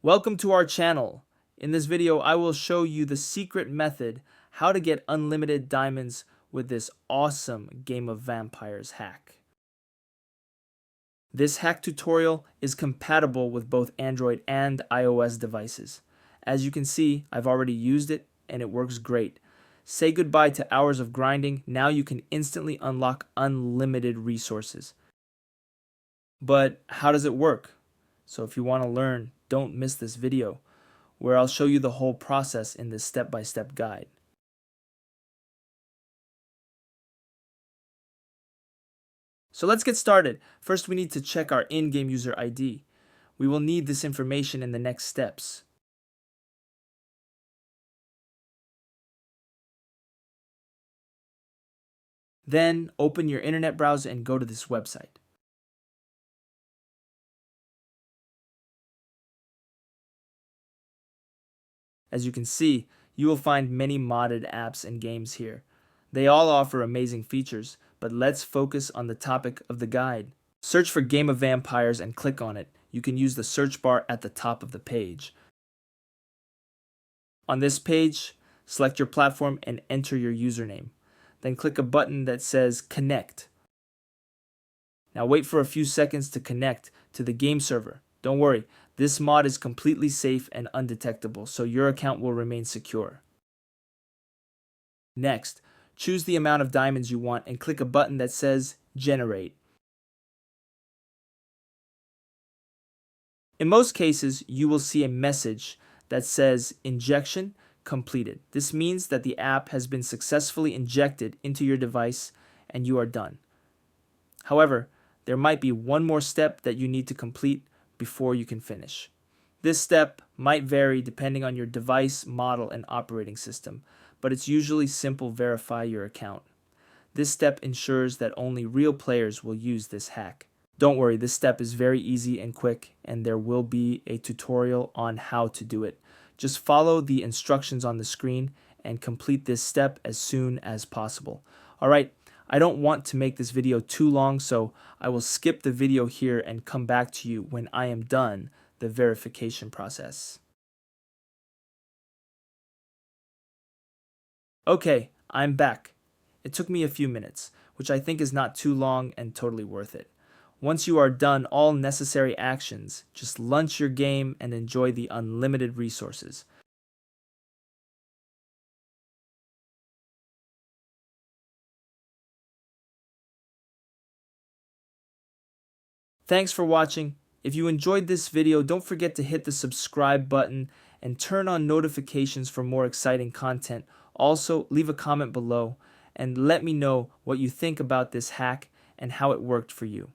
Welcome to our channel. In this video, I will show you the secret method how to get unlimited diamonds with this awesome Game of Vampires hack. This hack tutorial is compatible with both Android and iOS devices. As you can see, I've already used it and it works great. Say goodbye to hours of grinding. Now you can instantly unlock unlimited resources. But how does it work? So if you want to learn, don't miss this video, where I'll show you the whole process in this step-by-step guide. So let's get started. First, we need to check our in-game user ID. We will need this information in the next steps. Then open your internet browser and go to this website. As you can see, you will find many modded apps and games here. They all offer amazing features, but let's focus on the topic of the guide. Search for Game of Vampires and click on it. You can use the search bar at the top of the page. On this page, select your platform and enter your username. Then click a button that says Connect. Now wait for a few seconds to connect to the game server. Don't worry, this mod is completely safe and undetectable, so your account will remain secure. Next, choose the amount of diamonds you want and click a button that says Generate. In most cases, you will see a message that says Injection completed. This means that the app has been successfully injected into your device and you are done. However, there might be one more step that you need to complete before you can finish. This step might vary depending on your device, model, and operating system, but it's usually simple: verify your account. This step ensures that only real players will use this hack. Don't worry, this step is very easy and quick, and there will be a tutorial on how to do it. Just follow the instructions on the screen and complete this step as soon as possible. Alright, I don't want to make this video too long, so I will skip the video here and come back to you when I am done the verification process. Okay, I'm back. It took me a few minutes, which I think is not too long and totally worth it. Once you are done all necessary actions, just launch your game and enjoy the unlimited resources. Thanks for watching. If you enjoyed this video, don't forget to hit the subscribe button and turn on notifications for more exciting content. Also, leave a comment below and let me know what you think about this hack and how it worked for you.